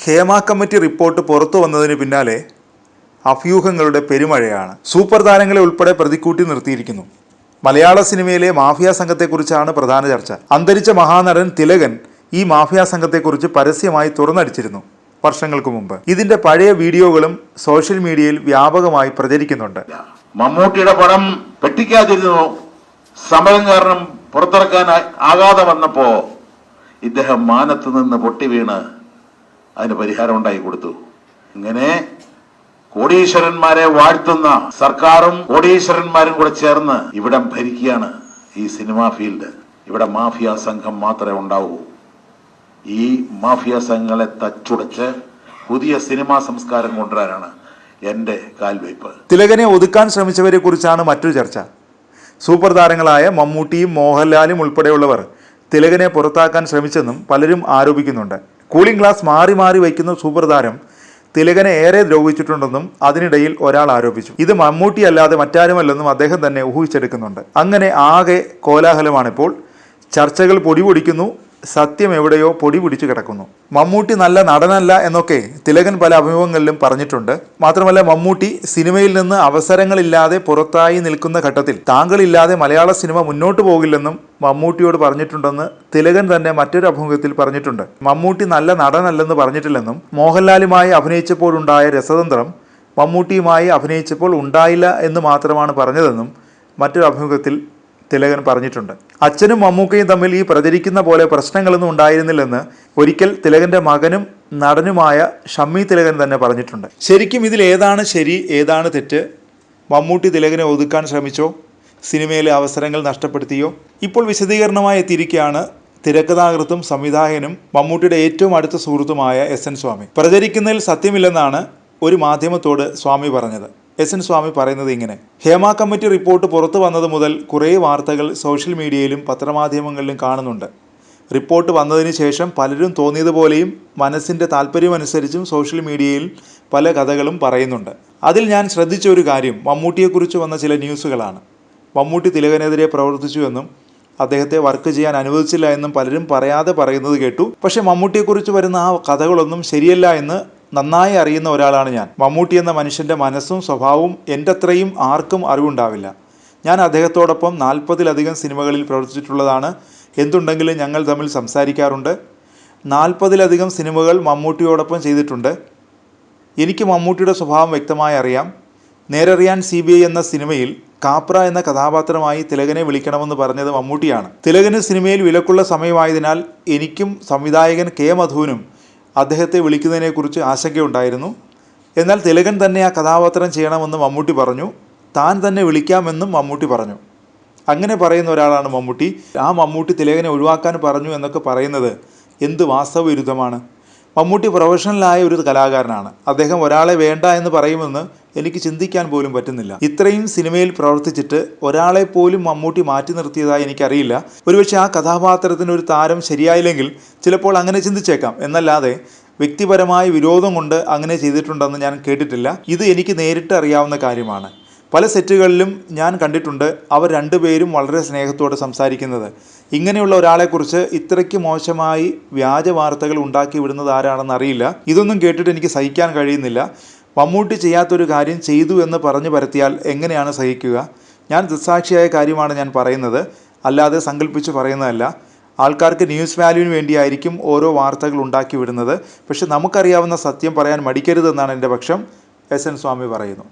Hema committee report പുറത്തു വന്നതിന് പിന്നാലെ അഭ്യൂഹങ്ങളുടെ പെരുമഴയാണ്. സൂപ്പർ താരങ്ങളെ ഉൾപ്പെടെ പ്രതിക്കൂട്ടി നിർത്തിയിരിക്കുന്നു. മലയാള സിനിമയിലെ മാഫിയ സംഘത്തെക്കുറിച്ചാണ് പ്രധാന ചർച്ച. അന്തരിച്ച മഹാനടൻ തിലകൻ ഈ മാഫിയ സംഘത്തെക്കുറിച്ച് പരസ്യമായി തുറന്നടിച്ചിരുന്നു വർഷങ്ങൾക്ക് മുമ്പ്. ഇതിന്റെ പഴയ വീഡിയോകളും സോഷ്യൽ മീഡിയയിൽ വ്യാപകമായി പ്രചരിക്കുന്നുണ്ട്. മമ്മൂട്ടിയുടെ പടം പെട്ടിക്കാതിരുന്നു, സമയം കാരണം പുറത്തിറക്കാൻ ആകാതെ വന്നപ്പോ ഇദ്ദേഹം മാനത്ത് നിന്ന് പൊട്ടി വീണ് അതിന് പരിഹാരം ഉണ്ടായി കൊടുത്തു. ഇങ്ങനെ കോടീശ്വരന്മാരെ വാഴ്ത്തുന്ന സർക്കാരും കോടീശ്വരന്മാരും കൂടെ ചേർന്ന് ഇവിടം ഭരിക്കുകയാണ് ഈ സിനിമാ ഫീൽഡ്. ഇവിടെ മാഫിയ സംഘം മാത്രമേ ഉണ്ടാവൂ. ഈ മാഫിയ സംഘങ്ങളെ തച്ചുടച്ച് പുതിയ സിനിമാ സംസ്കാരം കൊണ്ടുവരാനാണ് എന്റെ കാൽവയ്പ്. തിലകനെ ഒതുക്കാൻ ശ്രമിച്ചവരെ കുറിച്ചാണ് മറ്റൊരു ചർച്ച. സൂപ്പർ താരങ്ങളായ മമ്മൂട്ടിയും മോഹൻലാലും ഉൾപ്പെടെയുള്ളവർ തിലകനെ പുറത്താക്കാൻ ശ്രമിച്ചെന്നും പലരും ആരോപിക്കുന്നുണ്ട്. കൂളിംഗ് ഗ്ലാസ് മാറി മാറി വയ്ക്കുന്ന സൂപ്പർ താരം തിലകനെ ഏറെ ദ്രോഹിച്ചിട്ടുണ്ടെന്നും അതിനിടയിൽ ഒരാൾ ആരോപിച്ചു. ഇത് മമ്മൂട്ടി അല്ലാതെ മറ്റാരുമല്ലെന്നും അദ്ദേഹം തന്നെ ഊഹിച്ചെടുക്കുന്നുണ്ട്. അങ്ങനെ ആകെ കോലാഹലമാണിപ്പോൾ. ചർച്ചകൾ പൊടിപൊടിക്കുന്നു. സത്യം എവിടെയോ പൊടി പിടിച്ചു കിടക്കുന്നു. മമ്മൂട്ടി നല്ല നടനല്ല എന്നൊക്കെ തിലകൻ പല അഭിമുഖങ്ങളിലും പറഞ്ഞിട്ടുണ്ട്. മാത്രമല്ല, മമ്മൂട്ടി സിനിമയിൽ നിന്ന് അവസരങ്ങളില്ലാതെ പുറത്തായി നിൽക്കുന്ന ഘട്ടത്തിൽ താങ്കളില്ലാതെ മലയാള സിനിമ മുന്നോട്ട് പോകില്ലെന്നും മമ്മൂട്ടിയോട് പറഞ്ഞിട്ടുണ്ടെന്ന് തിലകൻ തന്നെ മറ്റൊരു അഭിമുഖത്തിൽ പറഞ്ഞിട്ടുണ്ട്. മമ്മൂട്ടി നല്ല നടനല്ലെന്ന് പറഞ്ഞിട്ടില്ലെന്നും മോഹൻലാലുമായി അഭിനയിച്ചപ്പോഴുണ്ടായ രസതന്ത്രം മമ്മൂട്ടിയുമായി അഭിനയിച്ചപ്പോൾ ഉണ്ടായില്ല എന്ന് മാത്രമാണ് പറഞ്ഞതെന്നും മറ്റൊരു അഭിമുഖത്തിൽ തിലകൻ പറഞ്ഞിട്ടുണ്ട്. അച്ഛനും മമ്മൂക്കയും തമ്മിൽ ഈ പ്രചരിക്കുന്ന പോലെ പ്രശ്നങ്ങളൊന്നും ഉണ്ടായിരുന്നില്ലെന്ന് ഒരിക്കൽ തിലകന്റെ മകനും നടനുമായ ഷമ്മി തിലകൻ തന്നെ പറഞ്ഞിട്ടുണ്ട്. ശരിക്കും ഇതിൽ ഏതാണ് ശരി, ഏതാണ് തെറ്റ്? മമ്മൂട്ടി തിലകനെ ഒതുക്കാൻ ശ്രമിച്ചോ? സിനിമയിലെ അവസരങ്ങൾ നഷ്ടപ്പെടുത്തിയോ? ഇപ്പോൾ വിശദീകരണമായി എത്തിയിരിക്കുകയാണ് തിരക്കഥാകൃത്തും സംവിധായകനും മമ്മൂട്ടിയുടെ ഏറ്റവും അടുത്ത സുഹൃത്തുമായ എസ് എൻ സ്വാമി. പ്രചരിക്കുന്നതിൽ സത്യമില്ലെന്നാണ് ഒരു മാധ്യമത്തോട് സ്വാമി പറഞ്ഞത്. എസ് എൻ സ്വാമി പറയുന്നത് ഇങ്ങനെ: ഹേമ കമ്മിറ്റി റിപ്പോർട്ട് പുറത്തു വന്നത് മുതൽ കുറേ വാർത്തകൾ സോഷ്യൽ മീഡിയയിലും പത്രമാധ്യമങ്ങളിലും കാണുന്നുണ്ട്. റിപ്പോർട്ട് വന്നതിന് ശേഷം പലരും തോന്നിയതുപോലെയും മനസ്സിൻ്റെ താല്പര്യമനുസരിച്ചും സോഷ്യൽ മീഡിയയിൽ പല കഥകളും പറയുന്നുണ്ട്. അതിൽ ഞാൻ ശ്രദ്ധിച്ച ഒരു കാര്യം മമ്മൂട്ടിയെക്കുറിച്ച് വന്ന ചില ന്യൂസുകളാണ്. മമ്മൂട്ടി തിലകനെതിരെ പ്രവർത്തിച്ചു എന്നും അദ്ദേഹത്തെ വർക്ക് ചെയ്യാൻ അനുവദിച്ചില്ല എന്നും പലരും പറയാതെ പറയുന്നത് കേട്ടു. പക്ഷേ മമ്മൂട്ടിയെക്കുറിച്ച് വരുന്ന ആ കഥകളൊന്നും ശരിയല്ല എന്ന് നന്നായി അറിയുന്ന ഒരാളാണ് ഞാൻ. മമ്മൂട്ടി എന്ന മനുഷ്യൻ്റെ മനസ്സും സ്വഭാവവും എൻ്റെ അത്രയും ആർക്കും അറിവുണ്ടാവില്ല. ഞാൻ അദ്ദേഹത്തോടൊപ്പം 40-ലധികം സിനിമകളിൽ പ്രവർത്തിച്ചിട്ടുള്ളതാണ്. എന്തുണ്ടെങ്കിലും ഞങ്ങൾ തമ്മിൽ സംസാരിക്കാറുണ്ട്. 40-ലധികം സിനിമകൾ മമ്മൂട്ടിയോടൊപ്പം ചെയ്തിട്ടുണ്ട്. എനിക്ക് മമ്മൂട്ടിയുടെ സ്വഭാവം വ്യക്തമായി അറിയാം. നേരറിയാൻ CBI എന്ന സിനിമയിൽ കാപ്ര എന്ന കഥാപാത്രമായി തിലകനെ വിളിക്കണമെന്ന് പറഞ്ഞത് മമ്മൂട്ടിയാണ്. തിലകന് സിനിമയിൽ വിലക്കുള്ള സമയമായതിനാൽ എനിക്കും സംവിധായകൻ K. മധുവിനും അദ്ദേഹത്തെ വിളിക്കുന്നതിനെക്കുറിച്ച് ആശങ്കയുണ്ടായിരുന്നു. എന്നാൽ തിലകൻ തന്നെ ആ കഥാപാത്രം ചെയ്യണമെന്ന് മമ്മൂട്ടി പറഞ്ഞു. താൻ തന്നെ വിളിക്കാമെന്നും മമ്മൂട്ടി പറഞ്ഞു. അങ്ങനെ പറയുന്ന ഒരാളാണ് മമ്മൂട്ടി. ആ മമ്മൂട്ടി തിലകനെ ഒഴിവാക്കാൻ പറഞ്ഞു എന്നൊക്കെ പറയുന്നത് എന്ത് വാസ്തവവിരുദ്ധമാണ്? മമ്മൂട്ടി പ്രൊഫഷണലായ ഒരു കലാകാരനാണ്. അദ്ദേഹം ഒരാളെ വേണ്ട എന്ന് പറയുമെന്ന് എനിക്ക് ചിന്തിക്കാൻ പോലും പറ്റുന്നില്ല. ഇത്രയും സിനിമയിൽ പ്രവർത്തിച്ചിട്ട് ഒരാളെ പോലും മമ്മൂട്ടി മാറ്റി നിർത്തിയതായി എനിക്കറിയില്ല. ഒരുപക്ഷെ ആ കഥാപാത്രത്തിന് ഒരു താരം ശരിയായില്ലെങ്കിൽ ചിലപ്പോൾ അങ്ങനെ ചിന്തിച്ചേക്കാം. എന്നല്ലാതെ വ്യക്തിപരമായ വിരോധം കൊണ്ട് അങ്ങനെ ചെയ്തിട്ടുണ്ടെന്ന് ഞാൻ കേട്ടിട്ടില്ല. ഇത് എനിക്ക് നേരിട്ട് അറിയാവുന്ന കാര്യമാണ്. പല സെറ്റുകളിലും ഞാൻ കണ്ടിട്ടുണ്ട് അവർ രണ്ടുപേരും വളരെ സ്നേഹത്തോടെ സംസാരിക്കുന്നത്. ഇങ്ങനെയുള്ള ഒരാളെക്കുറിച്ച് ഇത്രയ്ക്ക് മോശമായി വ്യാജ വാർത്തകൾ ഉണ്ടാക്കി വിടുന്നത് ആരാണെന്ന് അറിയില്ല. ഇതൊന്നും കേട്ടിട്ട് എനിക്ക് സഹിക്കാൻ കഴിയുന്നില്ല. മമ്മൂട്ടി ചെയ്യാത്തൊരു കാര്യം ചെയ്തു എന്ന് പറഞ്ഞു പരത്തിയാൽ എങ്ങനെയാണ് സഹിക്കുക? ഞാൻ ദൃക്സാക്ഷിയായ കാര്യമാണ് ഞാൻ പറയുന്നത്, അല്ലാതെ സങ്കല്പിച്ച് പറയുന്നതല്ല. ആൾക്കാർക്ക് ന്യൂസ് വാല്യൂവിന് വേണ്ടിയായിരിക്കും ഓരോ വാർത്തകൾ ഉണ്ടാക്കി വിടുന്നത്. പക്ഷെ നമുക്കറിയാവുന്ന സത്യം പറയാൻ മടിക്കരുതെന്നാണ് എൻ്റെ പക്ഷം. എസ് എൻ സ്വാമി പറയുന്നു.